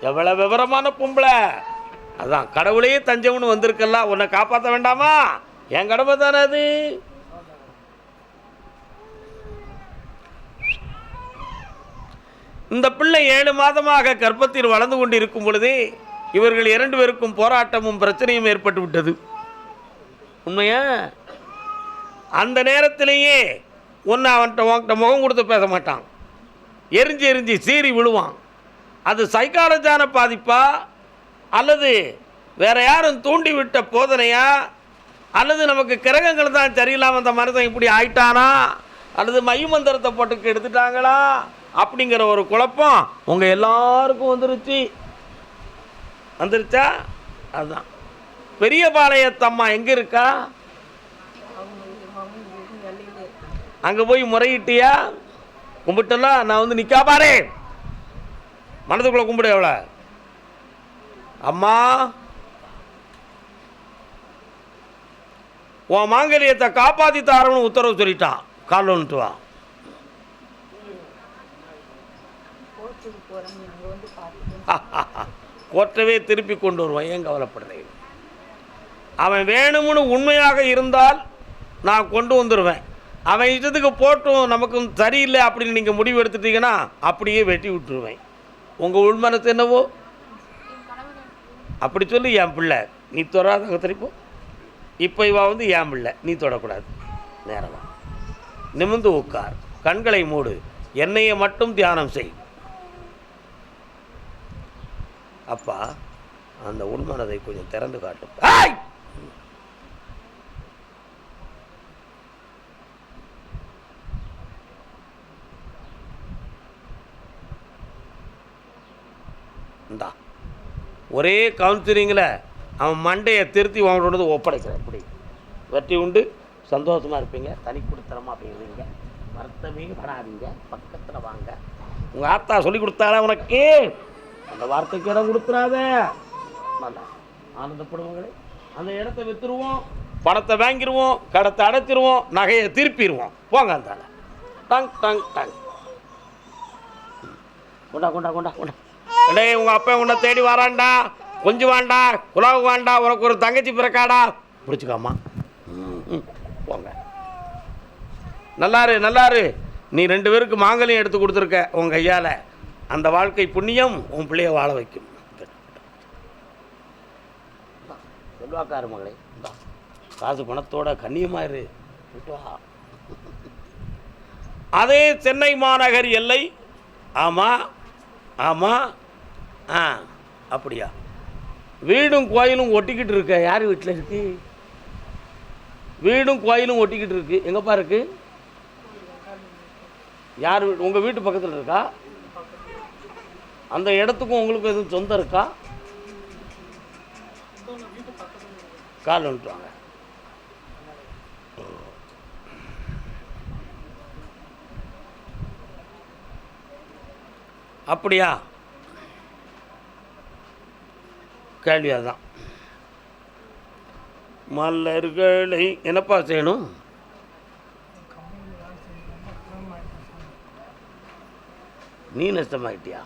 எவ்வளோ விவரமான பொம்பளை. அதான் கடவுளையே தஞ்சம்னு வந்திருக்கல்ல, உன்னை காப்பாற்ற வேண்டாமா? என் கடமை தானே அது. இந்த பிள்ளை 7 மாதமாக கர்ப்பத்தில் வளர்ந்து கொண்டு இருக்கும் பொழுதே இவர்கள் 2 பேருக்கும் போராட்டமும் பிரச்சனையும் ஏற்பட்டு விட்டது. உண்மையா? அந்த நேரத்திலேயே உன்கிட்ட முகம் கொடுத்து பேச மாட்டான். எரிஞ்சு சீறி விழுவான். அது சைக்காலஜான பாதிப்பா அல்லது வேற யாரும் தூண்டி விட்ட போதனையா அல்லது நமக்கு கிரகங்கள் தான் சரியில்லாமல் அந்த மனிதன் இப்படி ஆயிட்டானா அல்லது மைமந்திரத்தை போட்டுக்கு எடுத்துட்டாங்களா அப்படிங்கிற ஒரு குழப்பம் உங்கள் எல்லாருக்கும் வந்துருச்சா? அதுதான். பெரியபாளையத்தம்மா எங்கே இருக்கா? அங்கே போய் முறையிட்டியா? கும்பிட்டலாம். நான் நிற்கா பாரு, மனதுக்குள்ளே கும்பிடு. எவ்வளோ அம்மா உன் மாங்கல்யத்தை காப்பாற்றி தாரணும்னு உத்தரவு சொல்லிட்டான். கால் வந்துட்டு வா. கோட்டவே திருப்பி கொண்டு வருவான். ஏன் கவலைப்படுறேன்? அவன் வேணும்னு உண்மையாக இருந்தால் நான் கொண்டு வந்துடுவேன். அவன் இஷ்டத்துக்கு போட்டும் நமக்கு சரியில்லை அப்படின்னு நீங்கள் முடிவு எடுத்துட்டீங்கன்னா அப்படியே வெட்டி விட்டுருவேன். உங்கள் உள்மனசு என்னவோ அப்படி சொல்லி என் பிள்ளை நீ தொடாத திருப்போம். இப்போ இவ என் பிள்ளை நீ தொடக்கூடாது. நேரமாக நிமிர்ந்து உட்கார், கண்களை மூடு, என்னையை மட்டும் தியானம் செய். அப்பா அந்த உள்மனதை கொஞ்சம் திறந்து காட்டும். இந்தா ஒரே கவுன்சிலிங்கில் அவன் மண்டையை திருத்தி வாங்கிட்டு ஒப்படைக்கிறேன். இப்படி வெற்றி உண்டு, சந்தோஷமாக இருப்பீங்க, தனி கொடுத்தனமாக போயிருவீங்க, வருத்தமே படாதீங்க. பக்கத்தில் வாங்க. உங்கள் ஆத்தா சொல்லி கொடுத்தால உனக்கு அந்த வார்த்தைக்கு இடம் கொடுத்துறாத. ஆனந்தப்படுவாங்களே. அந்த இடத்த விற்றுருவோம், பணத்தை வாங்கிடுவோம், கடத்தை அடைச்சிருவோம், நகையை திருப்பிடுவோம். போங்க அந்த டங் டங் டங். கொண்டா கொண்டா கொண்டா கொண்டா. அடே உங்கள் அப்பா உன்னை தேடி வரான்டா. கொஞ்சம் வேண்டா, குலாவு வேண்டா, உனக்கு ஒரு தங்கச்சி பிறக்காடா. பிடிச்சிக்காமா போங்க. நல்லாரு. நீ 2 பேருக்கு மாங்கல்யம் எடுத்து கொடுத்துருக்க உன் கையால். அந்த வாழ்க்கை புண்ணியம் உன் பிள்ளைய வாழ வைக்கும். செல்வாக்காரு மகளே, காசு பணத்தோட கண்ணியமாயிரு. அதே சென்னை மாநகர் எல்லை. ஆமாம் அப்படியா? வீடும் கோயிலும் ஒட்டிக்கிட்டு இருக்க. யார் வீட்டில் இருக்கு? வீடும் கோயிலும் ஒட்டிக்கிட்டு இருக்கு. எங்கப்பா இருக்கு? யார் வீடு? உங்கள் வீட்டு பக்கத்தில் இருக்கா? அந்த இடத்துக்கும் உங்களுக்கு எதுவும் சொந்தம் இருக்கா? கால் வந்துட்டுவாங்க. அப்படியா? கேள்வி அதுதான். மலர்களை என்னப்பா செய்யணும்? நீ நஷ்டமாயிட்டியா?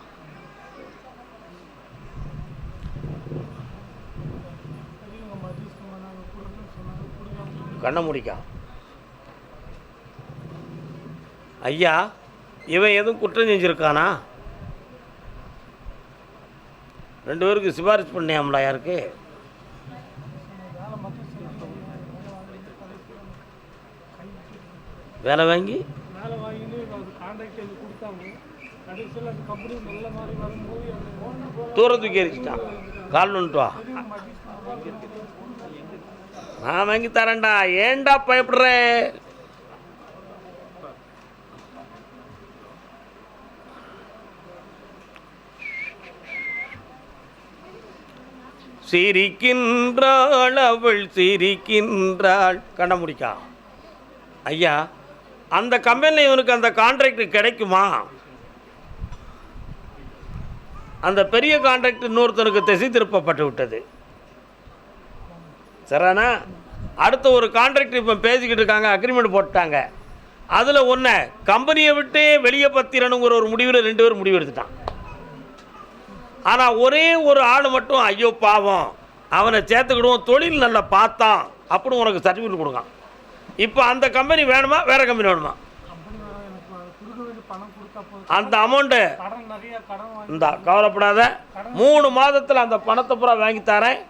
கண்ணை முடிக்கா. ஐயா, இவன் எதுவும் குற்றம் செஞ்சுருக்கானா? 2 பேருக்கு சிபாரிசு பண்ணியாமலா? யாருக்கு? வேலை வாங்கி தூரத்துக்கு எரிச்சிட்டான். கால் நுட்டு வா, நான் வாங்கி தரேன்டா. ஏன்டா பயப்படுற? சிரிக்கின்றாள் அவள் சிரிக்கின்றாள். கண்ண முடிக்கா. ஐயா, அந்த கம்பெனியில் இவனுக்கு அந்த கான்ட்ராக்ட் கிடைக்குமா? அந்த பெரிய கான்ட்ராக்ட் இன்னொருத்தனுக்கு திசை திருப்பப்பட்டு விட்டது. சரிண்ணா? அடுத்த ஒரு கான்ட்ராக்ட் இப்போ பேசிக்கிட்டு இருக்காங்க, அக்ரிமெண்ட் போட்டாங்க. அதில் ஒன்று கம்பெனியை விட்டு வெளியே பத்திரணுங்கிற ஒரு முடிவில் 2 பேர் முடிவு எடுத்துட்டான். ஆனால் ஒரே ஒரு ஆள் மட்டும், ஐயோ பாவம், அவனை சேர்த்துக்கிடுவோம், தொழில் நல்லா பார்த்தான் அப்படின்னு உனக்கு சர்டிஃபிகேட் கொடுக்கான். இப்போ அந்த கம்பெனி வேணுமா, வேறு கம்பெனி வேணுமா? அந்த அமௌண்ட்டு இந்த கவலைப்படாத, 3 மாதத்தில் அந்த பணத்தை பூரா வாங்கி தரேன்.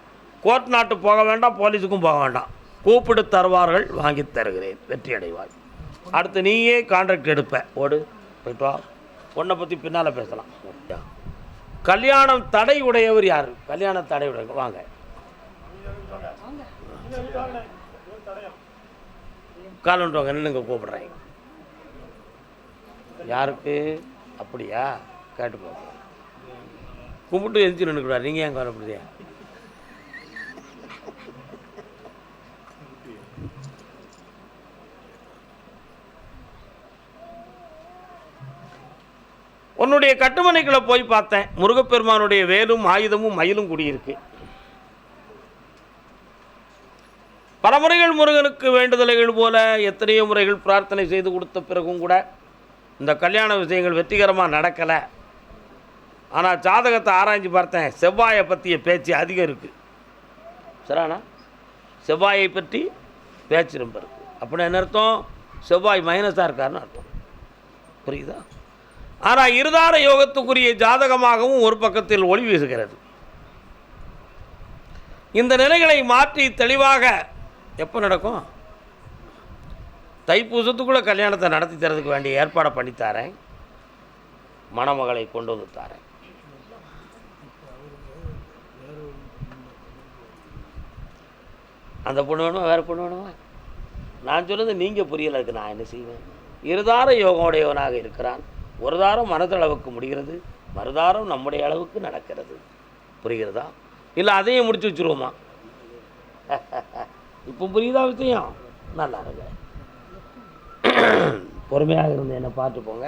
கோர்ட் நாட்டு போக வேண்டாம், போலீஸுக்கும் போக வேண்டாம், கூப்பிட்டு தருவார்கள், வாங்கி தருகிறேன், வெற்றி அடைவாள். அடுத்து நீயே கான்ட்ராக்ட் எடுப்ப. ஓடு, போயிட்டு வா. உன்னை பற்றி பின்னால் பேசலாம். கல்யாணம் தடை உடையவர் யார்? கல்யாணம் தடை உடையவர் வாங்க. காலன்ட்டு வாங்க, நின்னுங்க, கூப்பிடுறேன். யாருக்கு? அப்படியா? கேட்டு போங்க. கும்பிட்டு எந்திரிச்சு நின்றுக்கூடாது. நீங்கள் ஏன் கவலைப்படுறியா? உன்னுடைய கட்டுமனைக்குள்ளே போய் பார்த்தேன். முருகப்பெருமானுடைய வேலும் ஆயுதமும் மயிலும் குடியிருக்கு. பல முறைகள் முருகனுக்கு வேண்டுதலைகள் போல எத்தனையோ முறைகள் பிரார்த்தனை செய்து கொடுத்த பிறகும் கூட இந்த கல்யாண விஷயங்கள் வெற்றிகரமாக நடக்கலை. ஆனால் ஜாதகத்தை ஆராய்ச்சி பார்த்தேன், செவ்வாயை பற்றிய பேச்சு அதிகம் இருக்குது. சரிண்ணா? செவ்வாயை பற்றி பேச்சு ரொம்ப இருக்குது. அப்படின்னா என்ன அர்த்தம்? செவ்வாய் மைனஸாக இருக்காருன்னு அர்த்தம். புரியுதா? ஆனால் இருதார யோகத்துக்குரிய ஜாதகமாகவும் ஒரு பக்கத்தில் ஒளி வீசுகிறது. இந்த நிலைகளை மாற்றி தெளிவாக எப்போ நடக்கும்? தைப்பூசத்துக்குள்ளே கல்யாணத்தை நடத்தி தரதுக்கு வேண்டிய ஏற்பாடை பண்ணித்தாரேன். மணமகளை கொண்டு வந்து தாரேன். அந்த பொண்ணு வேணுமா, வேறு பொண்ணு வேணுமா? நான் சொன்னது நீங்கள் புரியலை. இருக்கு நான் என்ன செய்வேன்? இருதார யோகம் உடையவனாக இருக்கிறான். ஒரு தாரம் மனதளவுக்கு முடிகிறது, மறுதாரம் நம்முடைய அளவுக்கு நடக்கிறது. புரிகிறதா? இல்லை அதையும் முடிச்சு வச்சுருவோமா? இப்போ புரியுதா விஷயம்? நல்லா இருங்க, பொறுமையாக இருந்து என்னை பார்த்து போங்க.